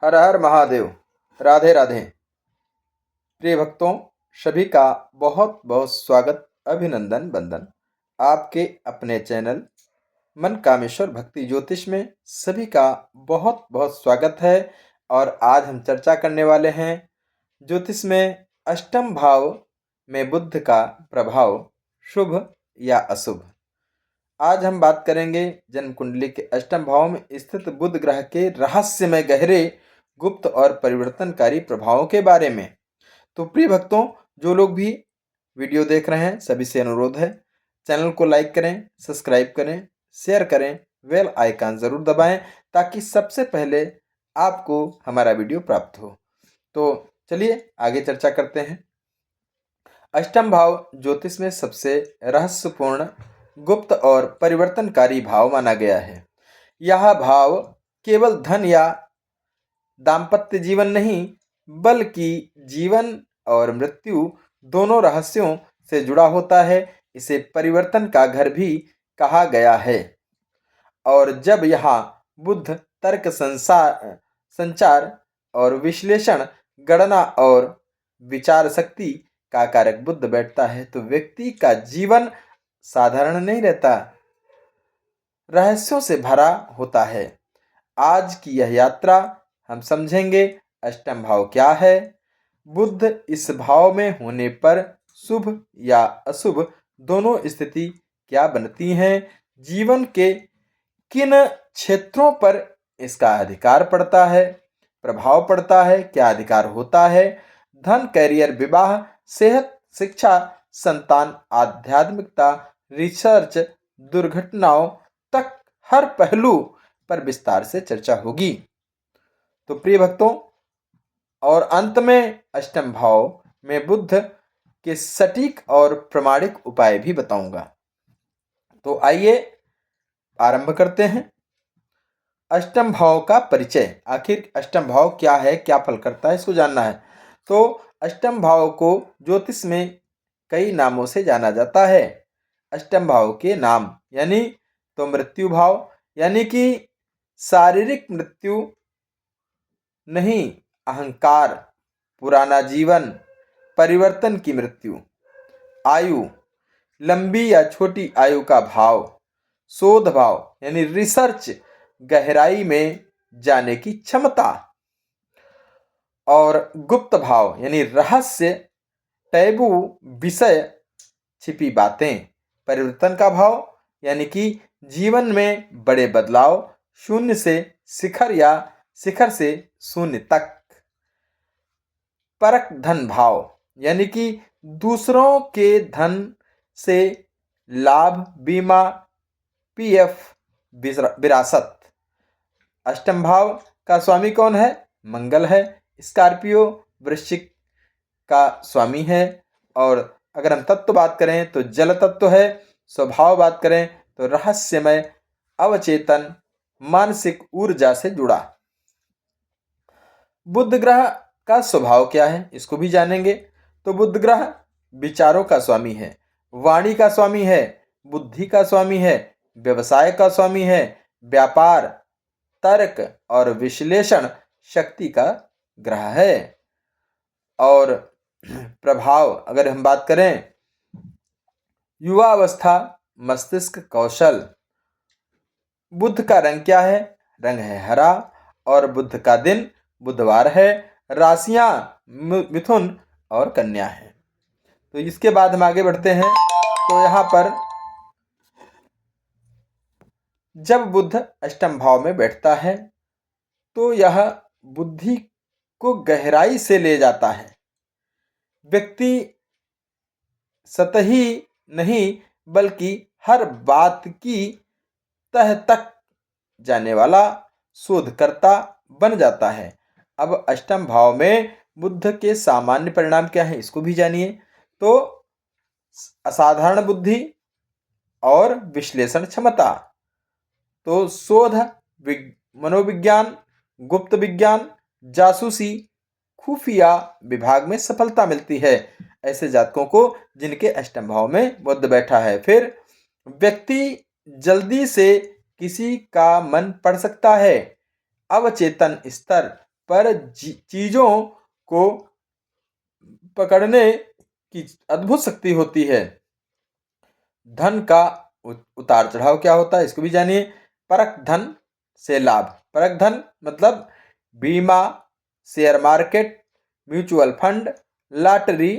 हर हर महादेव। राधे राधे। प्रिय भक्तों, सभी का बहुत बहुत स्वागत, अभिनंदन, वंदन। आपके अपने चैनल मन कामेश्वर भक्ति ज्योतिष में सभी का बहुत बहुत स्वागत है। और आज हम चर्चा करने वाले हैं ज्योतिष में अष्टम भाव में बुध का प्रभाव, शुभ या अशुभ। आज हम बात करेंगे जन्म कुंडली के अष्टम भाव में स्थित बुध ग्रह के रहस्यमय, गहरे, गुप्त और परिवर्तनकारी प्रभावों के बारे में। तो प्रिय भक्तों, जो लोग भी वीडियो देख रहे हैं सभी से अनुरोध है, चैनल को लाइक करें, सब्सक्राइब करें, शेयर करें, बेल आइकन जरूर दबाएं ताकि सबसे पहले आपको हमारा वीडियो प्राप्त हो। तो चलिए आगे चर्चा करते हैं। अष्टम भाव ज्योतिष में सबसे रहस्यपूर्ण, गुप्त और परिवर्तनकारी भाव माना गया है। यह भाव केवल धन या दाम्पत्य जीवन नहीं, बल्कि जीवन और मृत्यु दोनों रहस्यों से जुड़ा होता है। इसे परिवर्तन का घर भी कहा गया है। और जब यहाँ बुध तर्क, संचार और विश्लेषण, गणना और विचार शक्ति का कारक बुध बैठता है तो व्यक्ति का जीवन साधारण नहीं रहता, रहस्यों से भरा होता है। आज की यह यात्रा हम समझेंगे अष्टम भाव क्या है, बुध इस भाव में होने पर शुभ या अशुभ दोनों स्थिति क्या बनती हैं, जीवन के किन क्षेत्रों पर इसका अधिकार पड़ता है, प्रभाव पड़ता है, क्या अधिकार होता है, धन, कैरियर, विवाह, सेहत, शिक्षा, संतान, आध्यात्मिकता, रिसर्च, दुर्घटनाओं तक हर पहलू पर विस्तार से चर्चा होगी। तो प्रिय भक्तों, और अंत में अष्टम भाव में बुध के सटीक और प्रमाणिक उपाय भी बताऊंगा। तो आइए आरंभ करते हैं। अष्टम भाव का परिचय। आखिर अष्टम भाव क्या है, क्या फल करता है, इसको जानना है। तो अष्टम भाव को ज्योतिष में कई नामों से जाना जाता है। अष्टम भाव के नाम यानी तो मृत्यु भाव, यानी कि शारीरिक मृत्यु नहीं, अहंकार, पुराना जीवन, परिवर्तन की मृत्यु। आयु, लंबी या छोटी आयु का भाव। शोध भाव यानी रिसर्च, गहराई में जाने की क्षमता। और गुप्त भाव यानी रहस्य, टैबू विषय, छिपी बातें। परिवर्तन का भाव यानी कि जीवन में बड़े बदलाव, शून्य से शिखर या शिखर से शून्य तक। परक धन भाव यानी कि दूसरों के धन से लाभ, बीमा, पीएफ, विरासत। अष्टम भाव का स्वामी कौन है? मंगल है। स्कॉर्पियो वृश्चिक का स्वामी है। और अगर हम तत्व बात करें तो जल तत्व है। स्वभाव बात करें तो रहस्यमय, अवचेतन, मानसिक ऊर्जा से जुड़ा। बुध ग्रह का स्वभाव क्या है, इसको भी जानेंगे। तो बुध ग्रह विचारों का स्वामी है, वाणी का स्वामी है, बुद्धि का स्वामी है, व्यवसाय का स्वामी है, व्यापार, तर्क और विश्लेषण शक्ति का ग्रह है। और प्रभाव अगर हम बात करें, युवा अवस्था, मस्तिष्क, कौशल। बुध का रंग क्या है? रंग है हरा। और बुध का दिन बुधवार है। राशियां मिथुन और कन्या है। तो इसके बाद हम आगे बढ़ते हैं। तो यहाँ पर जब बुध अष्टम भाव में बैठता है तो यह बुद्धि को गहराई से ले जाता है। व्यक्ति सतही नहीं बल्कि हर बात की तह तक जाने वाला शोधकर्ता बन जाता है। अब अष्टम भाव में बुध के सामान्य परिणाम क्या है, इसको भी जानिए। तो असाधारण बुद्धि और विश्लेषण क्षमता। तो शोध, मनोविज्ञान, गुप्त विज्ञान, जासूसी, खुफिया विभाग में सफलता मिलती है ऐसे जातकों को जिनके अष्टम भाव में बुध बैठा है। फिर व्यक्ति जल्दी से किसी का मन पढ़ सकता है। अवचेतन स्तर पर चीजों को पकड़ने की अद्भुत शक्ति होती है। धन का उतार चढ़ाव क्या होता है इसको भी जानिए। परख धन से लाभ। परख धन मतलब बीमा, share market, mutual fund, lottery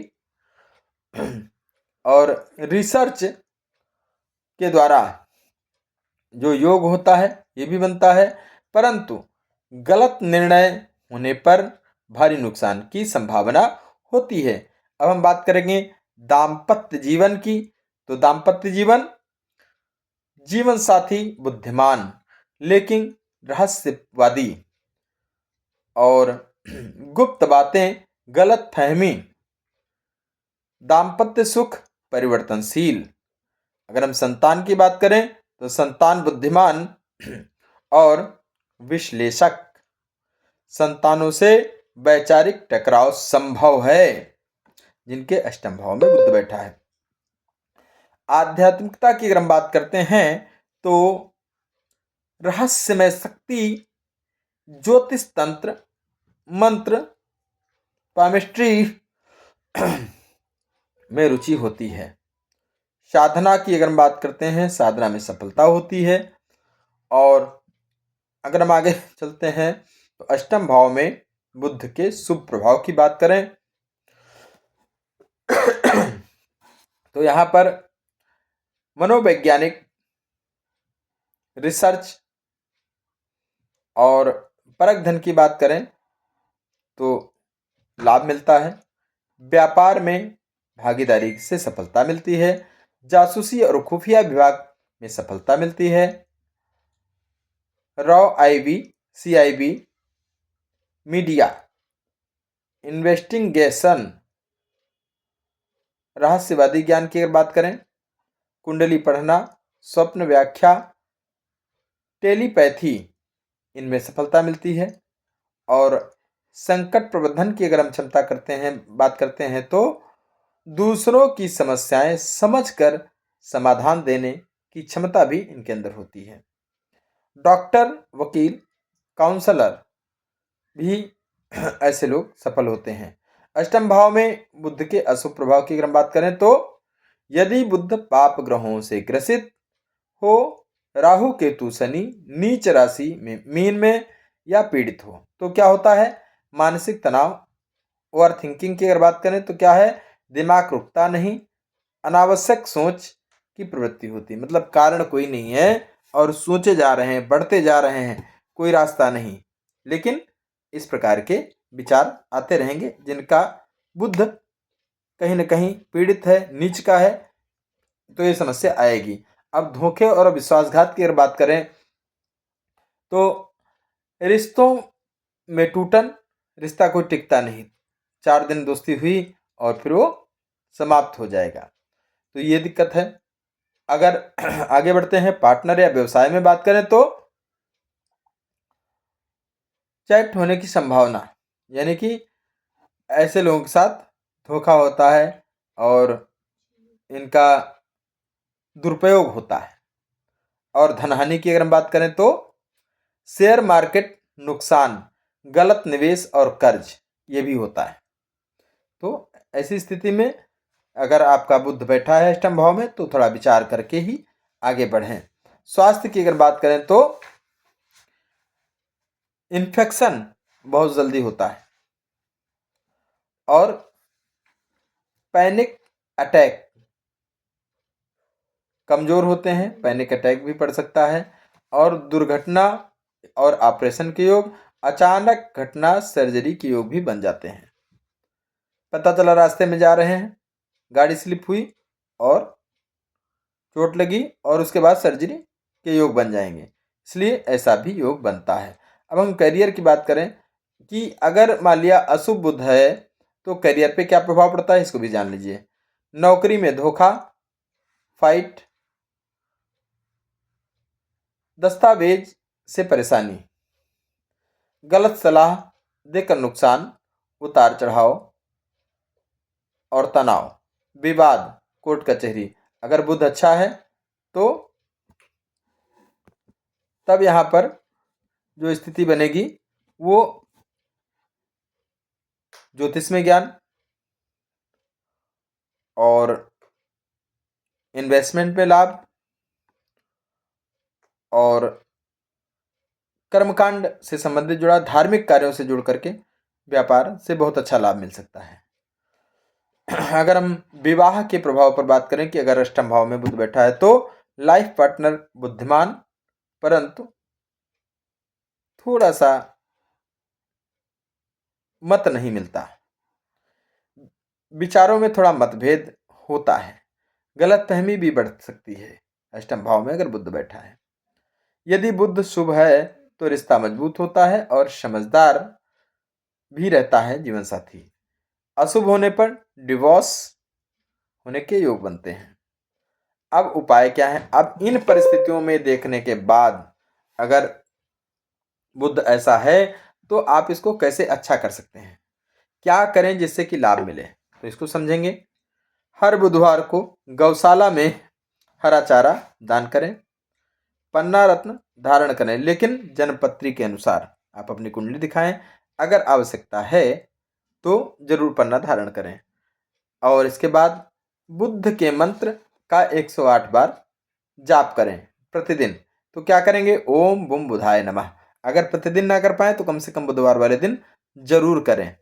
और रिसर्च के द्वारा जो योग होता है ये भी बनता है, परंतु गलत निर्णय होने पर भारी नुकसान की संभावना होती है। अब हम बात करेंगे दाम्पत्य जीवन की। तो दाम्पत्य जीवन, जीवन साथी बुद्धिमान लेकिन रहस्यवादी और गुप्त बातें गलत फहमी। दाम्पत्य सुख परिवर्तनशील। अगर हम संतान की बात करें तो संतान बुद्धिमान और विश्लेषक। संतानों से वैचारिक टकराव संभव है जिनके अष्टम भाव में बुध बैठा है। आध्यात्मिकता की अगर हम बात करते हैं तो रहस्यमय शक्ति, ज्योतिष तंत्र, मंत्र, पामिस्ट्री में रुचि होती है। साधना की अगर हम बात करते हैं, साधना में सफलता होती है। और अगर हम आगे चलते हैं तो अष्टम भाव में बुध के शुभ प्रभाव की बात करें तो यहाँ पर मनोवैज्ञानिक रिसर्च और परख धन की बात करें तो लाभ मिलता है। व्यापार में भागीदारी से सफलता मिलती है। जासूसी और खुफिया विभाग में सफलता मिलती है। रॉ आईबी, सीआईबी, मीडिया, इन्वेस्टिगेशन, रहस्यवादी ज्ञान की अगर बात करें, कुंडली पढ़ना, स्वप्न व्याख्या, टेलीपैथी, इनमें सफलता मिलती है। और संकट प्रबंधन की अगर हम क्षमता बात करते हैं तो दूसरों की समस्याएं समझकर समाधान देने की क्षमता भी इनके अंदर होती है। डॉक्टर, वकील, काउंसलर भी ऐसे लोग सफल होते हैं। अष्टम भाव में बुध के अशुभ प्रभाव की अगर हम बात करें तो यदि बुध पाप ग्रहों से ग्रसित हो, राहु केतु शनि नीच राशि में मीन में या पीड़ित हो तो क्या होता है, मानसिक तनाव, ओवर थिंकिंग की अगर बात करें तो क्या है, दिमाग रुकता नहीं, अनावश्यक सोच की प्रवृत्ति होती है। मतलब कारण कोई नहीं है और सोचे जा रहे हैं, बढ़ते जा रहे हैं, कोई रास्ता नहीं, लेकिन इस प्रकार के विचार आते रहेंगे। जिनका बुध कहीं न कहीं पीड़ित है, नीच का है, तो ये समस्या आएगी। अब धोखे और विश्वासघात की अगर बात करें तो रिश्तों में टूटन, रिश्ता कोई टिकता नहीं, 4 दिन दोस्ती हुई और फिर वो समाप्त हो जाएगा, तो ये दिक्कत है। अगर आगे बढ़ते हैं पार्टनर या व्यवसाय में बात करें तो चैट होने की संभावना, यानी कि ऐसे लोगों के साथ धोखा होता है और इनका दुरुपयोग होता है। और धनहानि की अगर हम बात करें तो शेयर मार्केट नुकसान, गलत निवेश और कर्ज ये भी होता है। तो ऐसी स्थिति में अगर आपका बुध बैठा है अष्टम भाव में तो थोड़ा विचार करके ही आगे बढ़ें। स्वास्थ्य की अगर बात करें तो इन्फेक्शन बहुत जल्दी होता है और पैनिक अटैक, कमजोर होते हैं, पैनिक अटैक भी पड़ सकता है। और दुर्घटना और ऑपरेशन के योग, अचानक घटना, सर्जरी के योग भी बन जाते हैं। पता चला रास्ते में जा रहे हैं, गाड़ी स्लिप हुई और चोट लगी और उसके बाद सर्जरी के योग बन जाएंगे, इसलिए ऐसा भी योग बनता है। अब हम करियर की बात करें कि अगर मान लिया अशुभ बुध है तो करियर पे क्या प्रभाव पड़ता है इसको भी जान लीजिए। नौकरी में धोखा, फाइट, दस्तावेज से परेशानी, गलत सलाह देकर नुकसान, उतार चढ़ाव और तनाव, विवाद, कोर्ट कचहरी। अगर बुध अच्छा है तो तब यहाँ पर जो स्थिति बनेगी वो ज्योतिष में ज्ञान और इन्वेस्टमेंट में लाभ और कर्मकांड से संबंधित जुड़ा धार्मिक कार्यों से जुड़ करके व्यापार से बहुत अच्छा लाभ मिल सकता है। अगर हम विवाह के प्रभाव पर बात करें कि अगर अष्टम भाव में बुध बैठा है तो लाइफ पार्टनर बुद्धिमान परंतु थोड़ा सा मत नहीं मिलता, विचारों में थोड़ा मतभेद होता है, गलतफहमी भी बढ़ सकती है अष्टम भाव में अगर बुध बैठा है। यदि बुध शुभ है तो रिश्ता मजबूत होता है और समझदार भी रहता है जीवन साथी। अशुभ होने पर डिवोर्स होने के योग बनते हैं। अब उपाय क्या है? अब इन परिस्थितियों में देखने के बाद अगर बुध ऐसा है तो आप इसको कैसे अच्छा कर सकते हैं, क्या करें जिससे कि लाभ मिले, तो इसको समझेंगे। हर बुधवार को गौशाला में हरा चारा दान करें, पन्ना रत्न धारण करें, लेकिन जन्मपत्री के अनुसार आप अपनी कुंडली दिखाएं। अगर आवश्यकता है तो जरूर पन्ना धारण करें। और इसके बाद बुद्ध के मंत्र का 108 बार जाप करें प्रतिदिन। तो क्या करेंगे? ओम बुम बुधाय नमः। अगर प्रतिदिन ना कर पाए तो कम से कम बुधवार वाले दिन जरूर करें।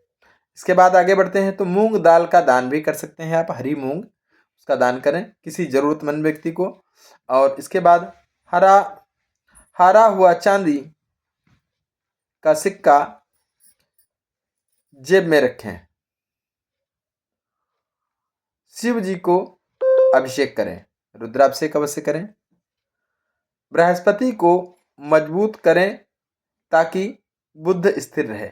इसके बाद आगे बढ़ते हैं तो मूंग दाल का दान भी कर सकते हैं आप, हरी मूंग उसका दान करें किसी जरूरतमंद व्यक्ति को। और इसके बाद हरा हुआ चांदी का सिक्का जेब में रखें। शिव जी को अभिषेक करें, रुद्राभिषेक अवश्य करें। बृहस्पति को मजबूत करें ताकि बुद्ध स्थिर रहे।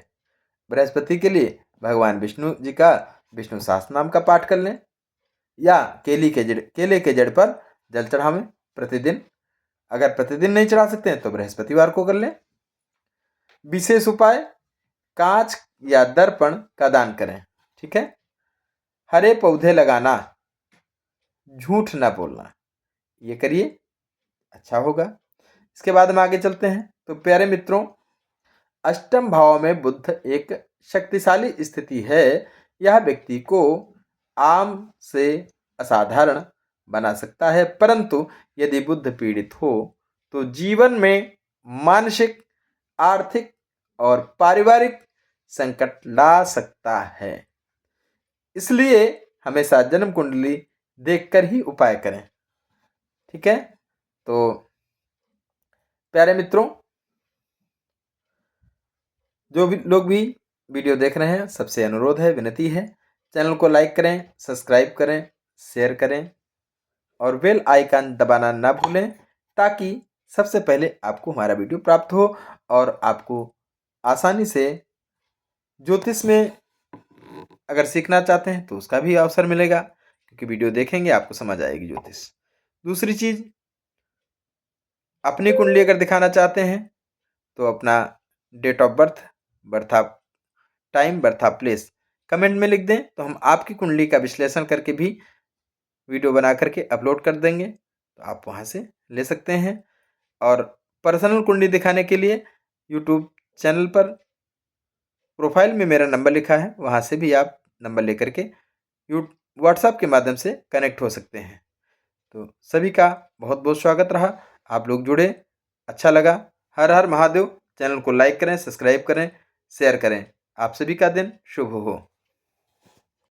बृहस्पति के लिए भगवान विष्णु जी का विष्णु सहस्त्र नाम का पाठ कर लें या केले के जड़ पर जल चढ़ावें प्रतिदिन। अगर प्रतिदिन नहीं चढ़ा सकते हैं तो बृहस्पतिवार को कर लें। विशेष उपाय, कांच या दर्पण का दान करें। ठीक है। हरे पौधे लगाना, झूठ ना बोलना, ये करिए, अच्छा होगा। इसके बाद हम आगे चलते हैं तो प्यारे मित्रों, अष्टम भाव में बुध एक शक्तिशाली स्थिति है। यह व्यक्ति को आम से असाधारण बना सकता है, परंतु यदि बुध पीड़ित हो तो जीवन में मानसिक, आर्थिक और पारिवारिक संकट ला सकता है। इसलिए हमेशा जन्म कुंडली देखकर ही उपाय करें। ठीक है। तो प्यारे मित्रों, जो भी लोग भी वीडियो देख रहे हैं सबसे अनुरोध है, विनती है, चैनल को लाइक करें, सब्सक्राइब करें, शेयर करें और बेल आइकन दबाना ना भूलें ताकि सबसे पहले आपको हमारा वीडियो प्राप्त हो और आपको आसानी से ज्योतिष में अगर सीखना चाहते हैं तो उसका भी अवसर मिलेगा, क्योंकि वीडियो देखेंगे आपको समझ आएगी ज्योतिष। दूसरी चीज, अपनी कुंडली अगर दिखाना चाहते हैं तो अपना date of birth, birth of time, birth of place comment में लिख दें तो हम आपकी कुंडली का विश्लेषण करके भी वीडियो बना करके अपलोड कर देंगे, तो आप वहां से ले सकते हैं। और पर्सनल कुंडली दिखाने के लिए यूट्यूब चैनल पर प्रोफाइल में मेरा नंबर लिखा है, वहां से भी आप नंबर लेकर के व्हाट्सएप के माध्यम से कनेक्ट हो सकते हैं। तो सभी का बहुत बहुत स्वागत रहा, आप लोग जुड़े, अच्छा लगा। हर हर महादेव। चैनल को लाइक करें, सब्सक्राइब करें, शेयर करें। आप सभी का दिन शुभ हो।